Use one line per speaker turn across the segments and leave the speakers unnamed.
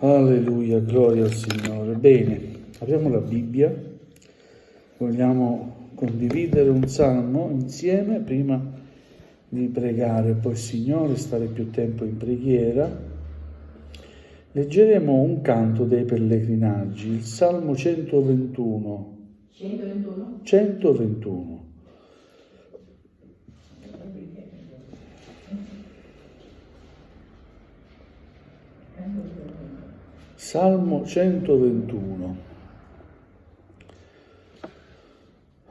Alleluia, gloria al Signore. Bene, apriamo la Bibbia, vogliamo condividere un salmo insieme prima di pregare poi il Signore, stare più tempo in preghiera. Leggeremo un canto dei pellegrinaggi, il Salmo 121.
121?
121. Salmo 121.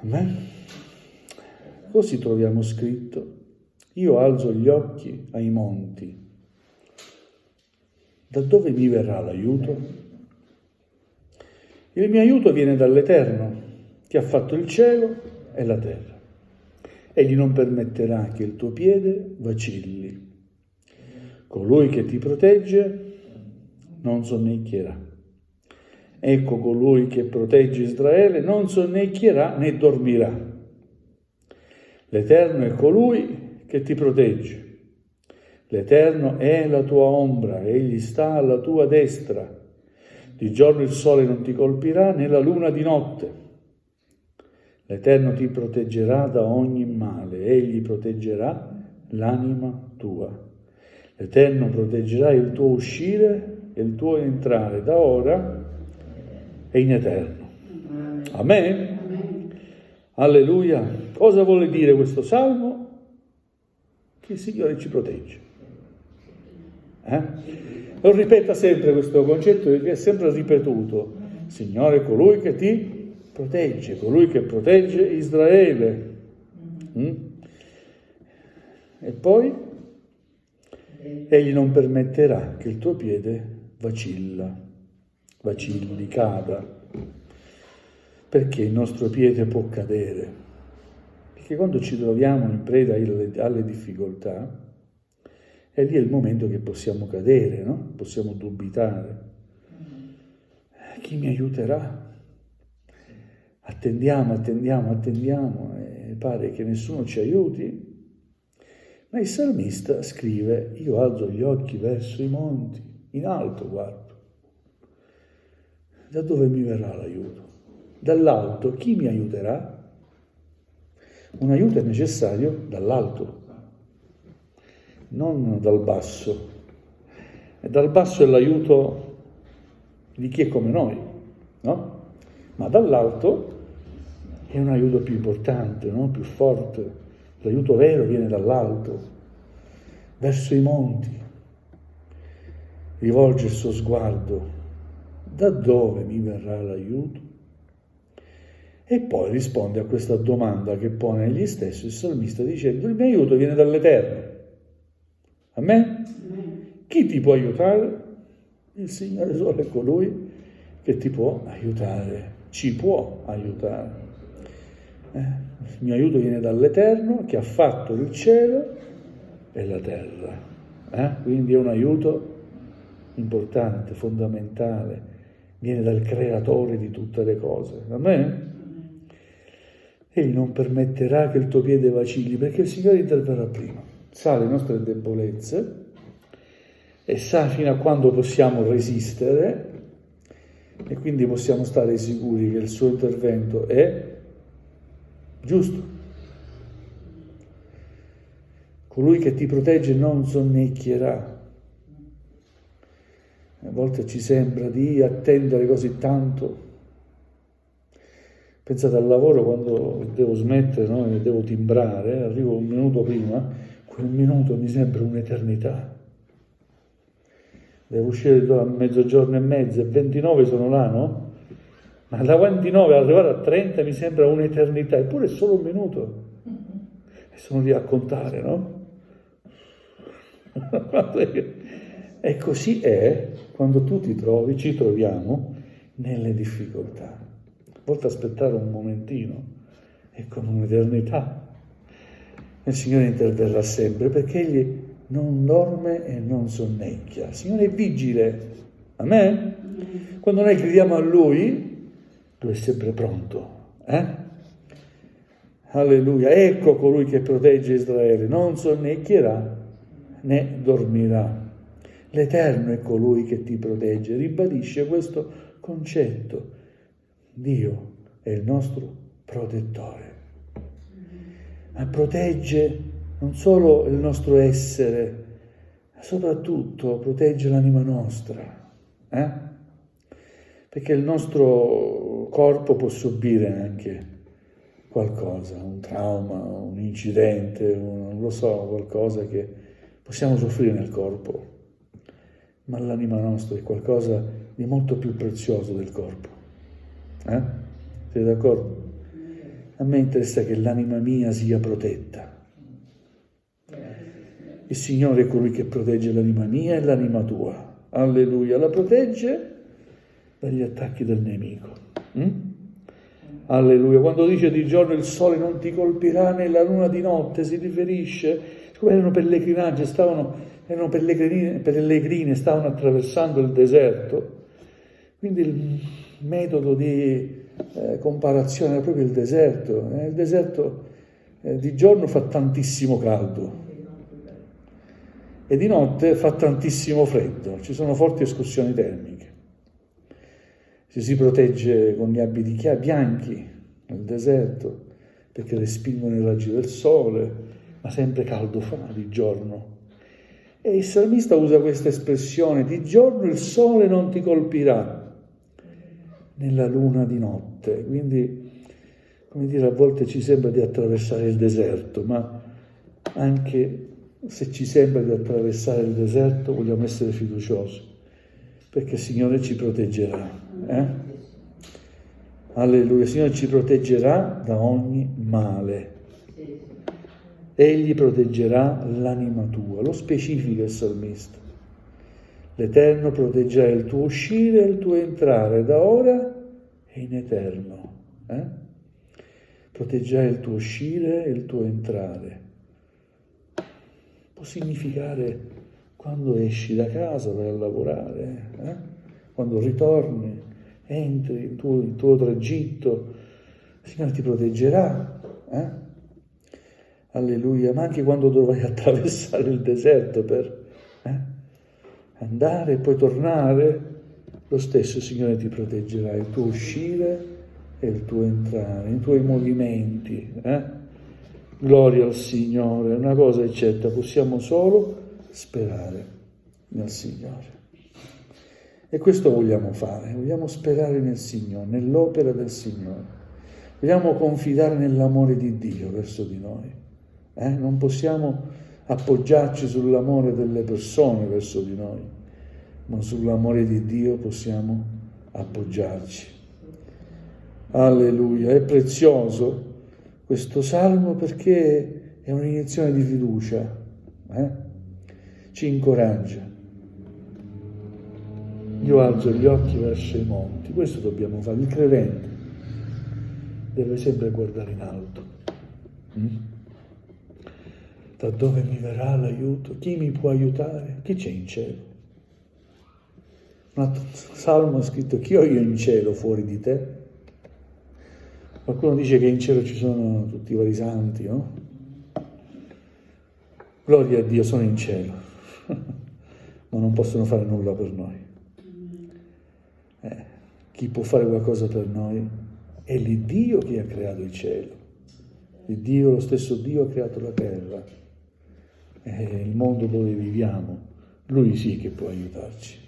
Amen. Così troviamo scritto: io alzo gli occhi ai monti. Da dove mi verrà l'aiuto? Il mio aiuto viene dall'Eterno, che ha fatto il cielo e la terra. Egli non permetterà che il tuo piede vacilli. Colui che ti protegge non sonnecchierà. Ecco, colui che protegge Israele non sonnecchierà né dormirà. L'Eterno è colui che ti protegge. L'Eterno è la tua ombra, egli sta alla tua destra. Di giorno il sole non ti colpirà, né la luna di notte. L'Eterno ti proteggerà da ogni male, egli proteggerà l'anima tua. L'Eterno proteggerà il tuo uscire e il tuo entrare da ora e in eterno. Amen? Alleluia. Cosa vuole dire questo salmo? Che il Signore ci protegge. Lo ripeta sempre questo concetto che è sempre ripetuto. Signore è colui che ti protegge, colui che protegge Israele. E poi egli non permetterà che il tuo piede vacilli, cada. Perché il nostro piede può cadere? Perché quando ci troviamo in preda alle difficoltà, è lì il momento che possiamo cadere, no? Possiamo dubitare. Chi mi aiuterà? Attendiamo, e pare che nessuno ci aiuti. Ma il salmista scrive: io alzo gli occhi verso i monti, in alto guardo. Da dove mi verrà l'aiuto? Dall'alto. Chi mi aiuterà? Un aiuto è necessario dall'alto, non dal basso. E dal basso è l'aiuto di chi è come noi, no? Ma dall'alto è un aiuto più importante, no? Più forte. L'aiuto vero viene dall'alto, verso i monti. Rivolge il suo sguardo. Da dove mi verrà l'aiuto? E poi risponde a questa domanda che pone egli stesso il salmista dicendo: il mio aiuto viene dall'Eterno. Amen? Chi ti può aiutare? Il Signore solo è colui che ti può aiutare, ci può aiutare. Il mio aiuto viene dall'Eterno che ha fatto il cielo e la terra. Quindi è un aiuto importante, fondamentale. Viene dal Creatore di tutte le cose. Amen? Egli non permetterà che il tuo piede vacilli, perché il Signore interverrà prima. Sa le nostre debolezze e sa fino a quando possiamo resistere, e quindi possiamo stare sicuri che il suo intervento è giusto. Colui che ti protegge non sonnecchierà. A volte ci sembra di attendere così tanto. Pensate al lavoro, quando devo smettere, no? E devo timbrare, arrivo un minuto prima, quel minuto mi sembra un'eternità. Devo uscire a mezzogiorno e mezzo, e 29 sono là, no? Ma da 29 arrivare a 30 mi sembra un'eternità, eppure è solo un minuto. E sono lì a contare, no? E così è quando tu ci troviamo nelle difficoltà. A volte aspettare un momentino è come un'eternità. Il Signore interverrà sempre perché Egli non dorme e non sonnecchia. Il Signore è vigile. Amen? Quando noi gridiamo a Lui è sempre pronto. Alleluia. Ecco colui che protegge Israele, non sonnecchierà né dormirà. L'Eterno è colui che ti protegge. Ribadisce questo concetto. Dio è il nostro protettore. Ma protegge non solo il nostro essere, ma soprattutto protegge l'anima nostra. Perché il nostro corpo può subire anche qualcosa, un trauma, un incidente, non lo so, qualcosa che possiamo soffrire nel corpo. Ma l'anima nostra è qualcosa di molto più prezioso del corpo. Siete d'accordo? A me interessa che l'anima mia sia protetta. Il Signore è colui che protegge l'anima mia e l'anima tua. Alleluia, la protegge dagli attacchi del nemico. Alleluia, quando dice di giorno il sole non ti colpirà né la luna di notte, si riferisce, come erano pellegrinaggi, erano pellegrine, stavano attraversando il deserto, quindi il metodo di comparazione era proprio il deserto. Il deserto di giorno fa tantissimo caldo e di notte fa tantissimo freddo, ci sono forti escursioni termiche. Si protegge con gli abiti bianchi nel deserto perché respingono i raggi del sole, ma sempre caldo fa di giorno. E il salmista usa questa espressione: di giorno il sole non ti colpirà, nella luna di notte. Quindi, come dire, a volte ci sembra di attraversare il deserto, ma anche se ci sembra di attraversare il deserto vogliamo essere fiduciosi, perché il Signore ci proteggerà. Alleluia, il Signore ci proteggerà da ogni male. Egli proteggerà l'anima tua, lo specifica il salmista. L'Eterno proteggerà il tuo uscire e il tuo entrare da ora e in eterno. Proteggerà il tuo uscire e il tuo entrare. Può significare quando esci da casa per lavorare, quando ritorni, entri il tuo tragitto, il Signore ti proteggerà. Alleluia, ma anche quando dovrai attraversare il deserto per andare e poi tornare, lo stesso Signore ti proteggerà, il tuo uscire e il tuo entrare, i tuoi movimenti. Gloria al Signore, una cosa è certa, possiamo solo sperare nel Signore. E questo vogliamo fare, vogliamo sperare nel Signore, nell'opera del Signore. Vogliamo confidare nell'amore di Dio verso di noi. Non possiamo appoggiarci sull'amore delle persone verso di noi, ma sull'amore di Dio possiamo appoggiarci. Alleluia, è prezioso questo salmo perché è un'iniezione di fiducia, ci incoraggia. Io alzo gli occhi verso i monti, questo dobbiamo fare, il credente deve sempre guardare in alto. Da dove mi verrà l'aiuto? Chi mi può aiutare? Chi c'è in cielo? Un altro salmo è scritto: chi ho io in cielo fuori di te? Qualcuno dice che in cielo ci sono tutti i vari santi, no? Gloria a Dio, sono in cielo, ma non possono fare nulla per noi. Chi può fare qualcosa per noi è l'Iddio che ha creato il cielo. L'Iddio, lo stesso Dio, ha creato la terra, il mondo dove viviamo. Lui sì che può aiutarci.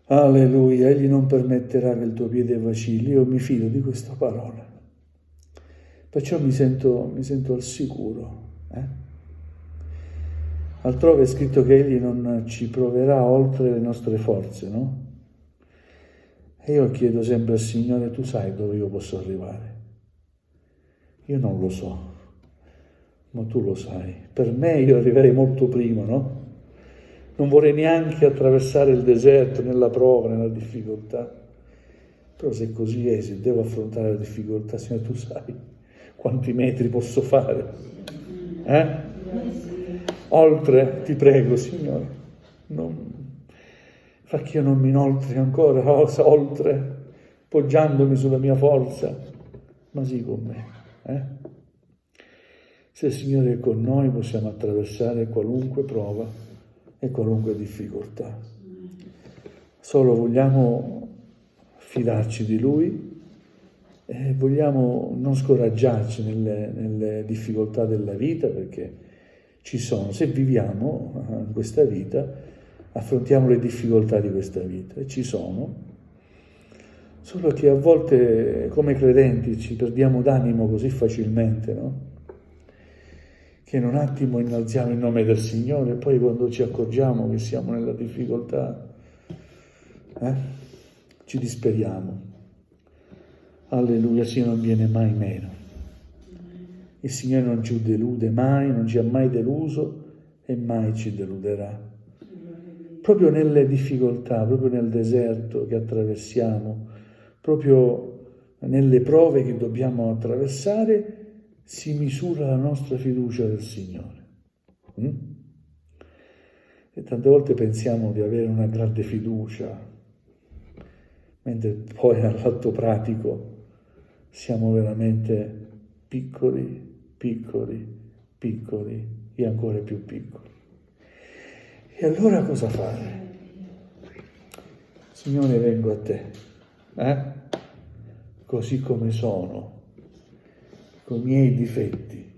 Alleluia, Egli non permetterà che il tuo piede vacilli. Io mi fido di questa parola, perciò mi sento al sicuro. Altrove è scritto che Egli non ci proverà oltre le nostre forze, no? E io chiedo sempre al Signore: tu sai dove io posso arrivare? Io non lo so, ma tu lo sai. Per me io arriverei molto prima, no? Non vorrei neanche attraversare il deserto nella prova, nella difficoltà. Però se così è, se devo affrontare la difficoltà, Signore, tu sai quanti metri posso fare. Oltre, ti prego, Signore, fa che io non mi inoltri ancora oltre, poggiandomi sulla mia forza, ma sì con me. Se il Signore è con noi possiamo attraversare qualunque prova e qualunque difficoltà. Solo vogliamo fidarci di Lui e vogliamo non scoraggiarci nelle difficoltà della vita, perché ci sono. Se viviamo in questa vita, affrontiamo le difficoltà di questa vita, e ci sono. Solo che a volte, come credenti, ci perdiamo d'animo così facilmente, no? Che in un attimo innalziamo il nome del Signore e poi quando ci accorgiamo che siamo nella difficoltà, ci disperiamo. Alleluia, Signore non viene mai meno. Il Signore non ci delude mai, non ci ha mai deluso e mai ci deluderà. Proprio nelle difficoltà, proprio nel deserto che attraversiamo, proprio nelle prove che dobbiamo attraversare, si misura la nostra fiducia del Signore. E tante volte pensiamo di avere una grande fiducia, mentre poi all'atto pratico siamo veramente piccoli e ancora più piccoli. E allora cosa fare? Signore, vengo a te, così come sono, con i miei difetti,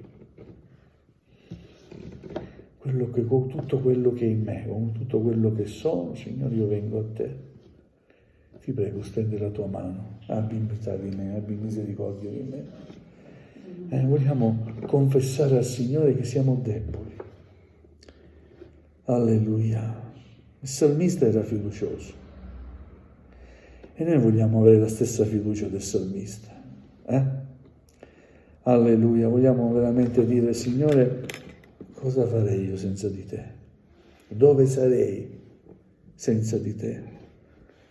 tutto quello che è in me, con tutto quello che sono, Signore, io vengo a te. Ti prego, stendi la tua mano, abbi pietà di me, abbi misericordia di me. Vogliamo confessare al Signore che siamo deboli. Alleluia. Il salmista era fiducioso e noi vogliamo avere la stessa fiducia del salmista. Alleluia. Vogliamo veramente dire: Signore, cosa farei io senza di te? Dove sarei senza di te?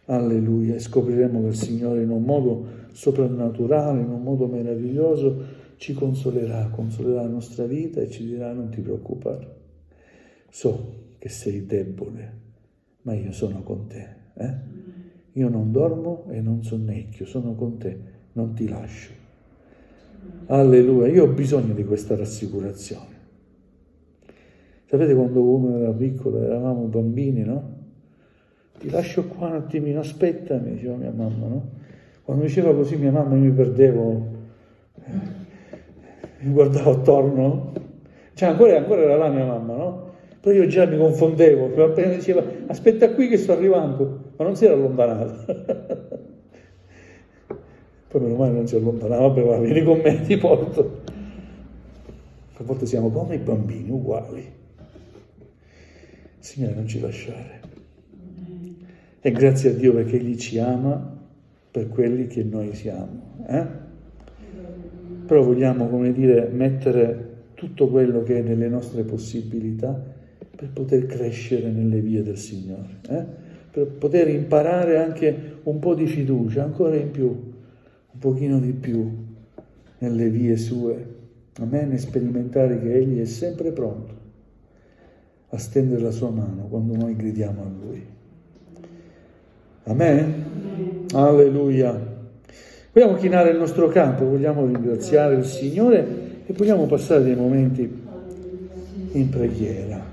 Alleluia. E scopriremo che il Signore in un modo soprannaturale, in un modo meraviglioso, ci consolerà la nostra vita e ci dirà: non ti preoccupare, so che sei debole, ma io sono con te. Io non dormo e non sonnecchio, sono con te, non ti lascio. Alleluia. Io ho bisogno di questa rassicurazione. Sapete, quando uno era piccolo, eravamo bambini, no? Ti lascio qua un attimino, aspetta, mi diceva mia mamma, no? Quando diceva così mia mamma, io mi perdevo, mi guardavo attorno, cioè ancora era là mia mamma, no? Però io già mi confondevo, appena diceva aspetta qui che sto arrivando, ma non si era allontanata. Poi meno male non si allontanava, vabbè, va, vieni con me, ti porto. A volte siamo come i bambini, uguali. Signore, non ci lasciare. E grazie a Dio perché Egli ci ama per quelli che noi siamo. Però vogliamo, come dire, mettere tutto quello che è nelle nostre possibilità per poter crescere nelle vie del Signore, per poter imparare anche un po' di fiducia, ancora in più, un pochino di più nelle vie sue. Amen, e sperimentare che Egli è sempre pronto a stendere la sua mano quando noi gridiamo a Lui. Amen? Alleluia. Vogliamo chinare il nostro capo, vogliamo ringraziare il Signore e vogliamo passare dei momenti in preghiera.